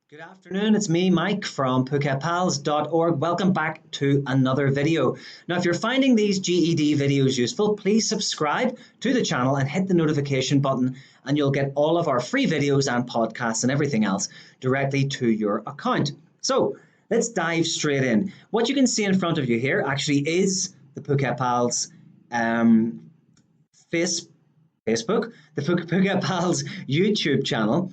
Good afternoon, it's me, Mike from PhuketPals.org. Welcome back to another video. Now, if you're finding these GED videos useful, please subscribe to the channel and hit the notification button, and you'll get all of our free videos and podcasts and everything else directly to your account. So let's dive straight in. What you can see in front of you here actually is the Phuket Pals Facebook, the Phuket Pals YouTube channel.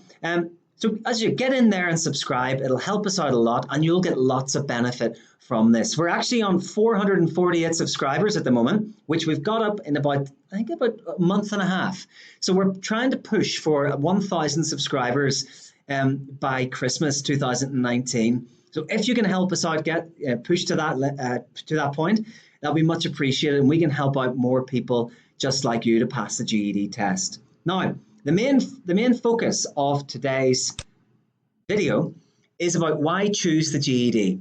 So as you get in there and subscribe, it'll help us out a lot and you'll get lots of benefit from this. We're actually on 448 subscribers at the moment, which we've got up in about a month and a half. So we're trying to push for 1,000 subscribers by Christmas 2019. So if you can help us out, push to that point, that'll be much appreciated, and we can help out more people just like you to pass the GED test. Now, the main focus of today's video is about why choose the GED.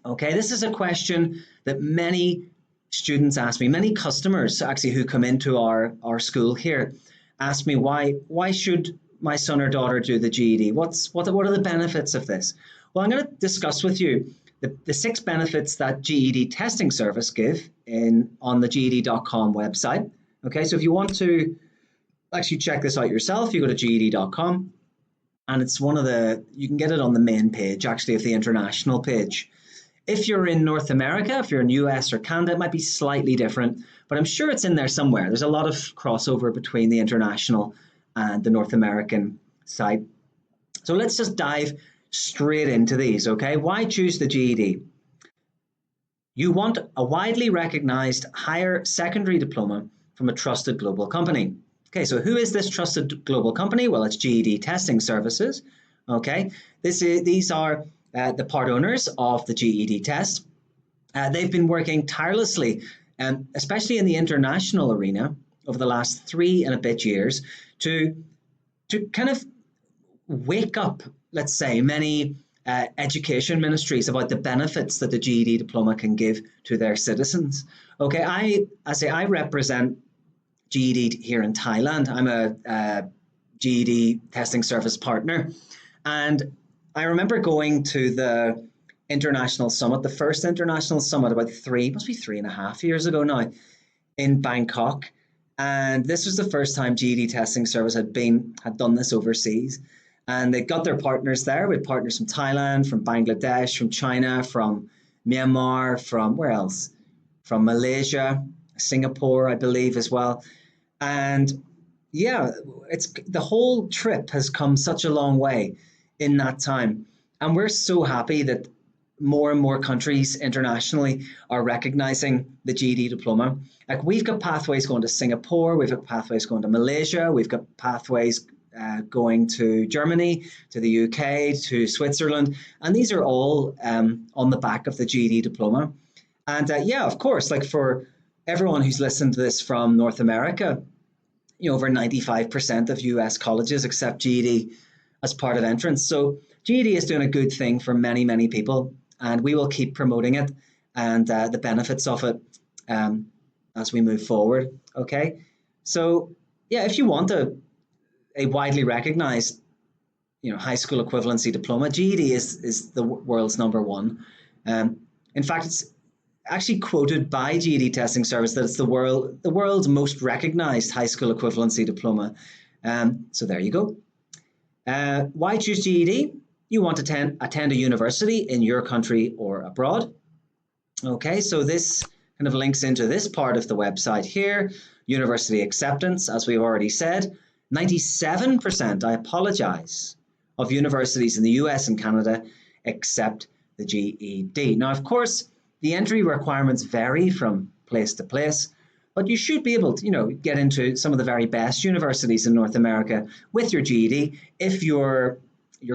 Okay, this is a question that many students ask me, many customers actually who come into our school here ask me why should my son or daughter do the GED? What are the benefits of this? Well, I'm going to discuss with you the 6 benefits that GED testing service give on the GED.com website. Okay, so if you want to actually check this out yourself, you go to GED.com, and it's you can get it on the main page actually of the international page. If you're in North America, if you're in US or Canada, it might be slightly different, but I'm sure it's in there somewhere. There's a lot of crossover between the international and the North American site. So let's just dive straight into these, okay? Why choose the GED? You want a widely recognized higher secondary diploma from a trusted global company. Okay, so who is this trusted global company? Well, it's GED Testing Services. Okay, these are the part owners of the GED test. They've been working tirelessly, especially in the international arena, over the last 3 and a bit years to kind of wake up, let's say, many education ministries about the benefits that the GED diploma can give to their citizens. Okay, I represent GED here in Thailand. I'm a GED testing service partner. And I remember going to the international summit, the first international summit about must be 3.5 years ago now, in Bangkok. And this was the first time GED testing service had done this overseas. And they got their partners there. We had partners from Thailand, from Bangladesh, from China, from Myanmar, from where else? From Malaysia, Singapore, I believe, as well. And yeah, the whole trip has come such a long way in that time. And we're so happy that more and more countries internationally are recognizing the GED diploma. Like, we've got pathways going to Singapore, we've got pathways going to Malaysia, we've got pathways going to Germany, to the UK, to Switzerland, and these are all on the back of the GED diploma. And yeah, of course, like for everyone who's listened to this from North America, over 95% of US colleges accept GED as part of entrance. So GED is doing a good thing for many, many people, and we will keep promoting it and the benefits of it as we move forward. Okay, so yeah, if you want a widely recognized, high school equivalency diploma, GED is the world's number one. In fact, it's actually quoted by GED Testing Service that it's the world's most recognized high school equivalency diploma. So there you go. Why choose GED? You want to attend a university in your country or abroad. Okay, so this kind of links into this part of the website here. University acceptance, as we've already said. 97%, I apologize, of universities in the US and Canada accept the GED. Now, of course, the entry requirements vary from place to place, but you should be able to, get into some of the very best universities in North America with your GED if your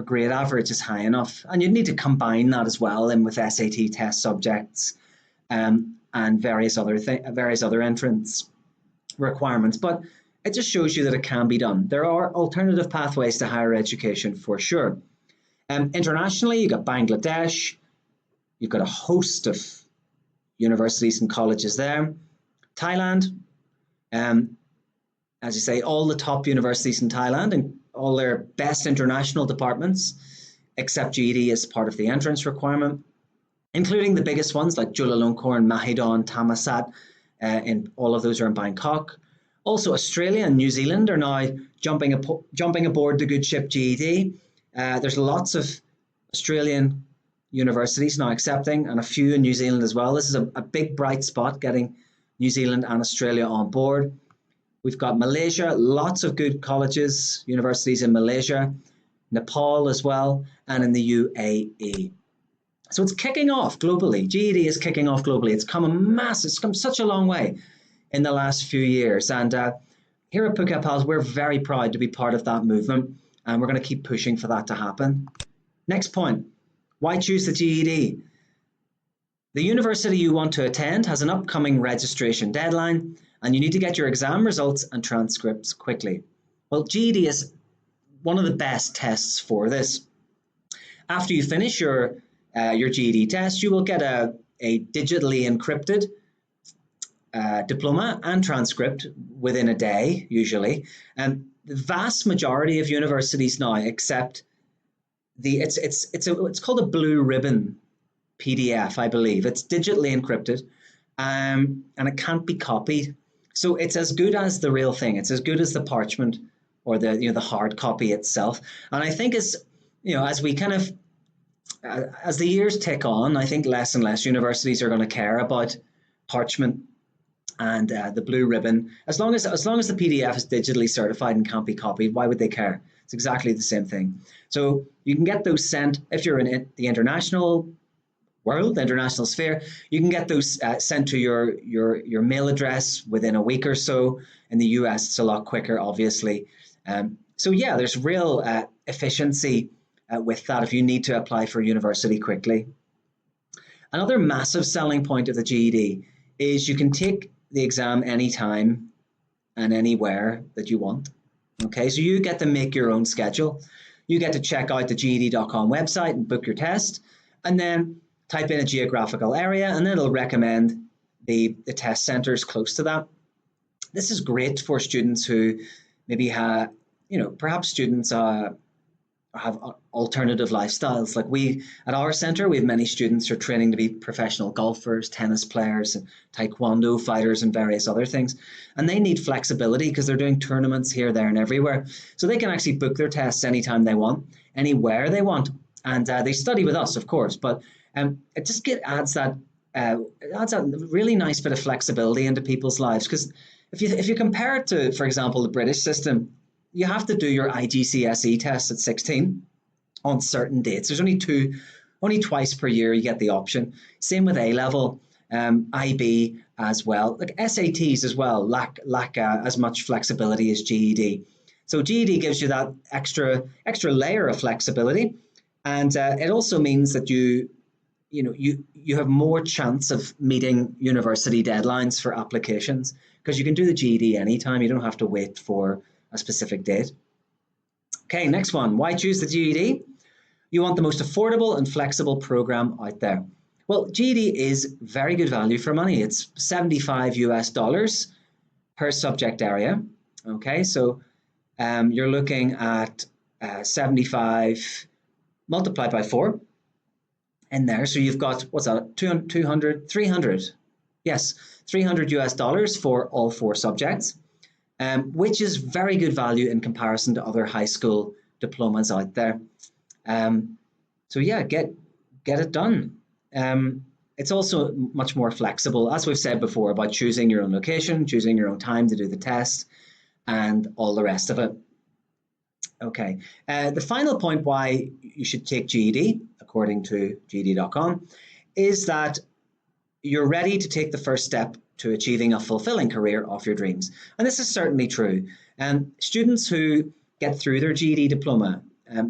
grade average is high enough. And you'd need to combine that as well in with SAT test subjects and various other entrance requirements. But it just shows you that it can be done. There are alternative pathways to higher education for sure. Internationally, you've got Bangladesh, you've got a host of universities and colleges there. Thailand, as you say, all the top universities in Thailand and all their best international departments accept GED as part of the entrance requirement, including the biggest ones like Chulalongkorn, Mahidol, Thammasat, and all of those are in Bangkok. Also, Australia and New Zealand are now jumping aboard the good ship GED. There's lots of Australian universities now accepting, and a few in New Zealand as well. This is a big bright spot, getting New Zealand and Australia on board. We've got Malaysia, lots of good colleges, universities in Malaysia, Nepal as well, and in the UAE. So it's kicking off globally. GED is kicking off globally. It's come such a long way in the last few years. And here at Phuket Pals, we're very proud to be part of that movement, and we're going to keep pushing for that to happen. Next point, why choose the GED? The university you want to attend has an upcoming registration deadline, and you need to get your exam results and transcripts quickly. Well, GED is one of the best tests for this. After you finish your GED test, you will get a digitally encrypted diploma and transcript within a day, usually. And the vast majority of universities now accept it's called a blue ribbon PDF, I believe. It's digitally encrypted, and it can't be copied. So it's as good as the real thing. It's as good as the parchment or the hard copy itself. And I think as we kind of as the years tick on, I think less and less universities are going to care about parchment and the blue ribbon. As long as the PDF is digitally certified and can't be copied, why would they care? It's exactly the same thing. So you can get those sent if you're in the international world, the international sphere. You can get those sent to your mail address within a week or so. In the US, it's a lot quicker, obviously. So yeah, there's real efficiency with that if you need to apply for university quickly. Another massive selling point of the GED is you can take the exam anytime and anywhere that you want. Okay, so you get to make your own schedule. You get to check out the GED.com website and book your test, and then type in a geographical area, and then it'll recommend the test centers close to that. This is great for students who maybe have, perhaps students have alternative lifestyles. Like at our center, we have many students who are training to be professional golfers, tennis players, and taekwondo fighters, and various other things. And they need flexibility because they're doing tournaments here, there, and everywhere. So they can actually book their tests anytime they want, anywhere they want. And they study with us, of course, but it just adds that really nice bit of flexibility into people's lives. Because if you compare it to, for example, the British system, you have to do your IGCSE test at 16 on certain dates. There's only twice per year you get the option. Same with A-level, IB as well. Like SATs as well lack as much flexibility as GED. So GED gives you that extra layer of flexibility, and it also means that you have more chance of meeting university deadlines for applications because you can do the GED anytime. You don't have to wait for a specific date. Okay, next one. Why choose the GED? You want the most affordable and flexible program out there. Well, GED is very good value for money. It's $75 per subject area. Okay, so you're looking at 75 multiplied by 4 in there. So you've got, what's that, 300? Yes, $300 for all 4 subjects. Which is very good value in comparison to other high school diplomas out there. So yeah, get it done. It's also much more flexible, as we've said before, about choosing your own location, choosing your own time to do the test, and all the rest of it. Okay, the final point why you should take GED, according to GED.com, is that you're ready to take the first step to achieving a fulfilling career of your dreams. And this is certainly true. Students who get through their GED diploma,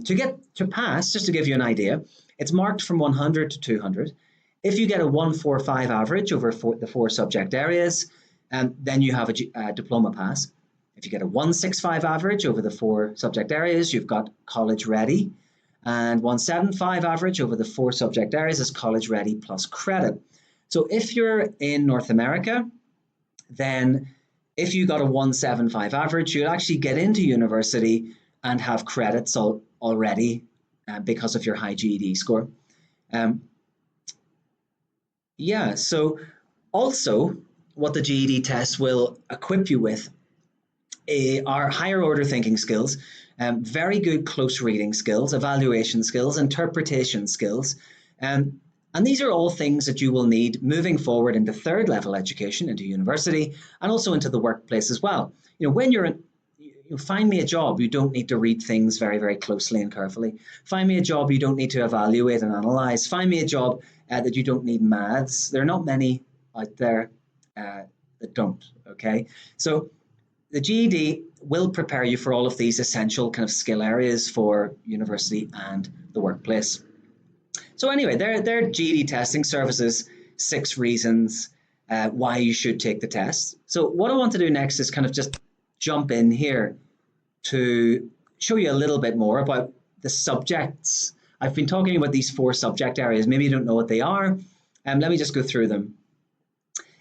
to pass, just to give you an idea, it's marked from 100 to 200. If you get a 145 average over the 4 subject areas, then you have a diploma pass. If you get a 165 average over the 4 subject areas, you've got college ready. And 175 average over the 4 subject areas is college ready plus credit. So if you're in North America, then if you got a 175 average, you'll actually get into university and have credits already because of your high GED score. Um, yeah, so also what the GED test will equip you with are higher order thinking skills, very good close reading skills, evaluation skills, interpretation skills. Um, and these are all things that you will need moving forward into third level education, into university, and also into the workplace as well. When you're in, find me a job, you don't need to read things very, very closely and carefully. Find me a job you don't need to evaluate and analyze. Find me a job that you don't need maths. There are not many out there that don't, okay? So the GED will prepare you for all of these essential kind of skill areas for university and the workplace. So anyway, they're GED testing services, 6 reasons why you should take the test. So what I want to do next is kind of just jump in here to show you a little bit more about the subjects. I've been talking about these 4 subject areas. Maybe you don't know what they are. Let me just go through them.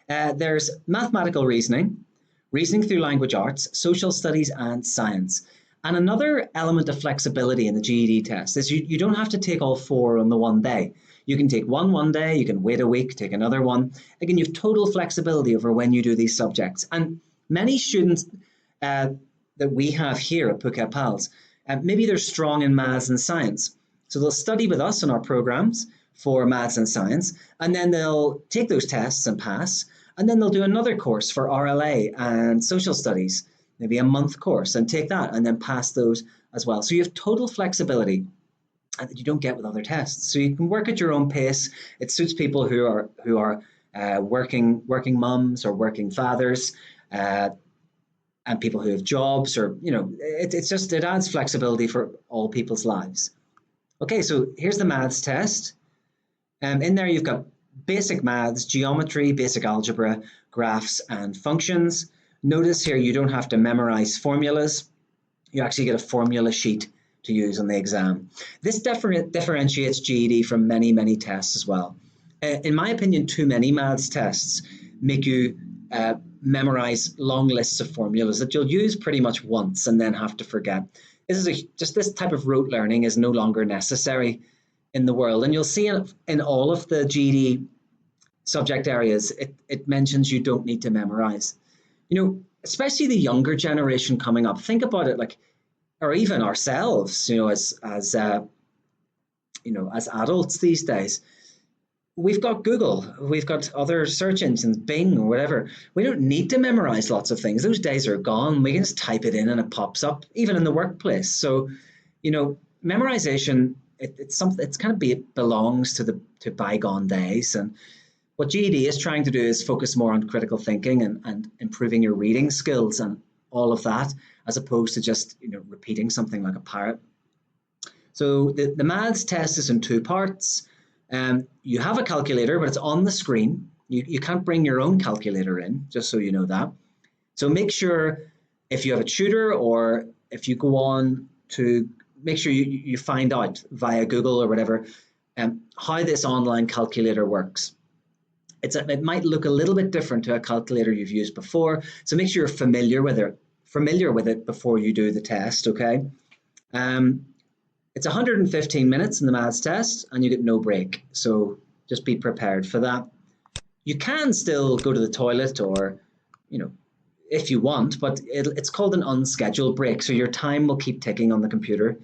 There's mathematical reasoning, reasoning through language arts, social studies, and science. And another element of flexibility in the GED test is you don't have to take all 4 on the one day. You can take one day, you can wait a week, take another one. Again, you have total flexibility over when you do these subjects. And many students that we have here at Phuket Pals, maybe they're strong in maths and science. So they'll study with us in our programs for maths and science, and then they'll take those tests and pass, and then they'll do another course for RLA and social studies, maybe a month course, and take that and then pass those as well. So you have total flexibility that you don't get with other tests. So you can work at your own pace. It suits people who are working mums or working fathers, and people who have jobs, or it adds flexibility for all people's lives. Okay, so here's the maths test. In there you've got basic maths, geometry, basic algebra, graphs, and functions. Notice here you don't have to memorize formulas. You actually get a formula sheet to use on the exam. This differentiates GED from many, many tests as well. In my opinion, too many maths tests make you memorize long lists of formulas that you'll use pretty much once and then have to forget. This type of rote learning is no longer necessary in the world. And you'll see in all of the GED subject areas, it mentions you don't need to memorize. Especially the younger generation coming up, think about it, or even ourselves, as adults these days. We've got Google, we've got other search engines, Bing or whatever. We don't need to memorize lots of things. Those days are gone. We can just type it in and it pops up, even in the workplace. So, memorization, it's something. It's kind of belongs to bygone days. And what GED is trying to do is focus more on critical thinking and improving your reading skills and all of that, as opposed to just repeating something like a parrot. So the maths test is in 2 parts. You have a calculator, but it's on the screen. You can't bring your own calculator in, just so you know that. So make sure, if you have a tutor or if you go on to, make sure you find out via Google or whatever how this online calculator works. It might look a little bit different to a calculator you've used before, so make sure you're familiar with it before you do the test, okay? It's 115 minutes in the maths test, and you get no break. So just be prepared for that. You can still go to the toilet or, if you want, but it's called an unscheduled break. So your time will keep ticking on the computer.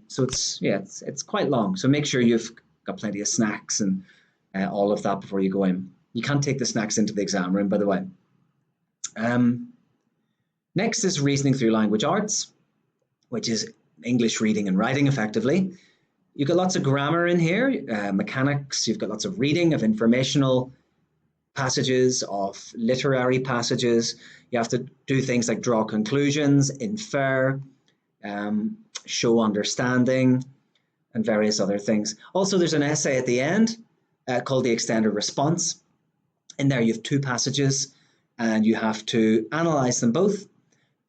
So it's quite long. So make sure you've got plenty of snacks and all of that before you go in. You can't take the snacks into the exam room, by the way. Next is reasoning through language arts, which is English reading and writing effectively. You've got lots of grammar in here, mechanics. You've got lots of reading of informational passages, of literary passages. You have to do things like draw conclusions, infer, show understanding, and various other things. Also, there's an essay at the end called the extended response. In there, you have 2 passages, and you have to analyze them both,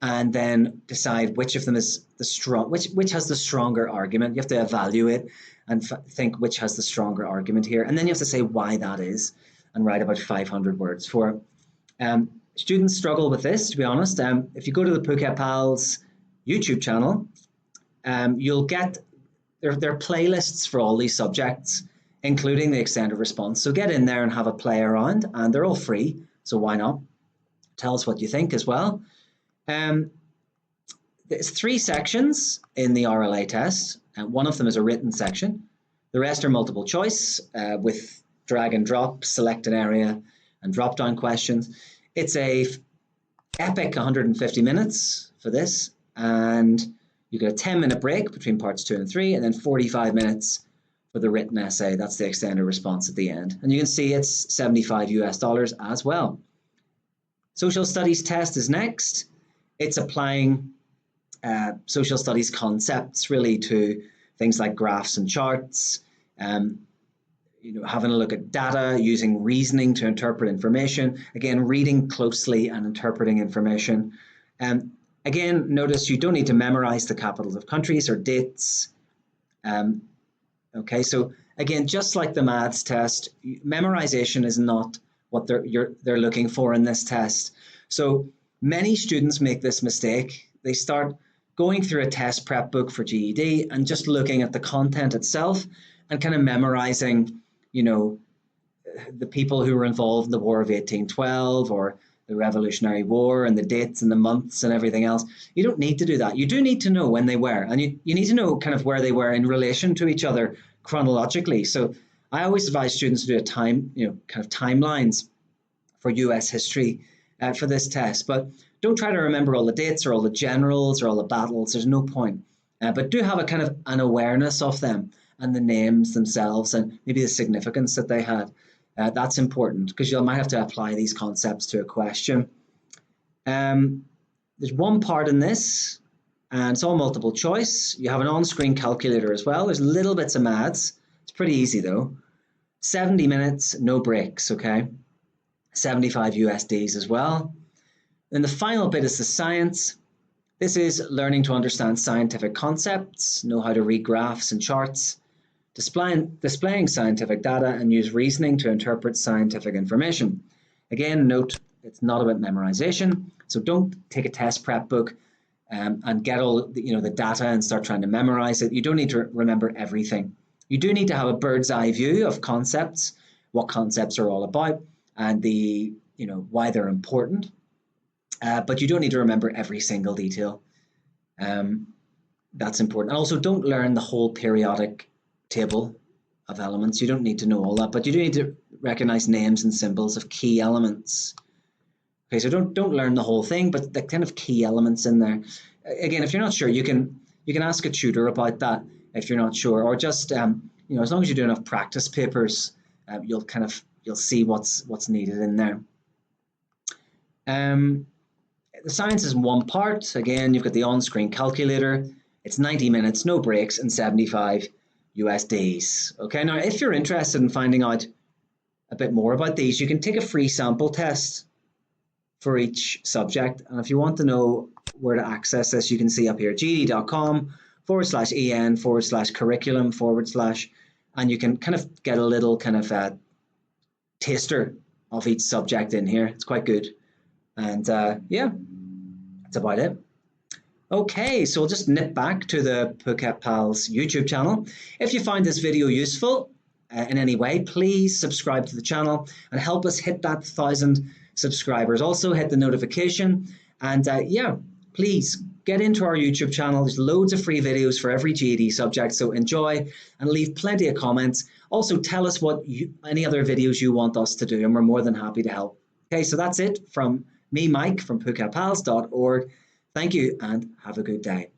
and then decide which of them is which has the stronger argument. You have to evaluate and think which has the stronger argument here, and then you have to say why that is, and write about 500 words for it. Students struggle with this, to be honest. If you go to the Phuket Pals YouTube channel, you'll get there are playlists for all these subjects, including the extended response. So get in there and have a play around, and they're all free. So why not? Tell us what you think as well. There's 3 sections in the RLA test, and one of them is a written section. The rest are multiple choice with drag and drop, select an area, and drop down questions. It's a epic 150 minutes for this, and you get a 10-minute break between parts 2 and 3, and then 45 minutes for the written essay. That's the extended response at the end. And you can see it's $75 US as well. Social studies test is next. It's applying social studies concepts really to things like graphs and charts, having a look at data, using reasoning to interpret information, again, reading closely and interpreting information. Again, notice you don't need to memorize the capitals of countries or dates. Okay, so again, just like the maths test, memorization is not what they're looking for in this test. So many students make this mistake. They start going through a test prep book for GED and just looking at the content itself and kind of memorizing, the people who were involved in the War of 1812 or the Revolutionary War and the dates and the months and everything else. You don't need to do that. You do need to know when they were, and you need to know kind of where they were in relation to each other chronologically. So I always advise students to do kind of timelines for US history for this test, but don't try to remember all the dates or all the generals or all the battles. There's no point. But do have a kind of an awareness of them and the names themselves and maybe the significance that they had. That's important because you might have to apply these concepts to a question. There's one part in this, and it's all multiple choice. You have an on-screen calculator as well. There's little bits of maths. It's pretty easy though. 70 minutes, no breaks, okay? 75 USDs as well. Then the final bit is the science. This is learning to understand scientific concepts, know how to read graphs and charts, displaying scientific data, and use reasoning to interpret scientific information. Again, note it's not about memorization, so don't take a test prep book and get all the data and start trying to memorize it. You don't need to remember everything. You do need to have a bird's eye view of concepts, what concepts are all about, and why they're important. But you don't need to remember every single detail. That's important. And also don't learn the whole periodic table of elements. You don't need to know all that, but you do need to recognize names and symbols of key elements. Okay, so don't learn the whole thing, but the kind of key elements in there. Again, if you're not sure, you can ask a tutor about that if you're not sure, or just as long as you do enough practice papers, you'll see what's needed in there. The science is one part. Again, you've got the on-screen calculator. It's 90 minutes, no breaks, and 75 USDs. Okay, now if you're interested in finding out a bit more about these, you can take a free sample test for each subject. And if you want to know where to access this, you can see up here, ged.com/en/curriculum/ and you can kind of get a little kind of taster of each subject in here. It's quite good. And yeah, that's about it. Okay, so we'll just nip back to the Phuket Pals YouTube channel. If you find this video useful in any way, please subscribe to the channel and help us hit that 1,000 subscribers. Also hit the notification, and yeah, please get into our YouTube channel. There's loads of free videos for every GED subject, so enjoy and leave plenty of comments. Also tell us any other videos you want us to do, and we're more than happy to help. Okay, so that's it from me, Mike, from PhuketPals.org. Thank you and have a good day.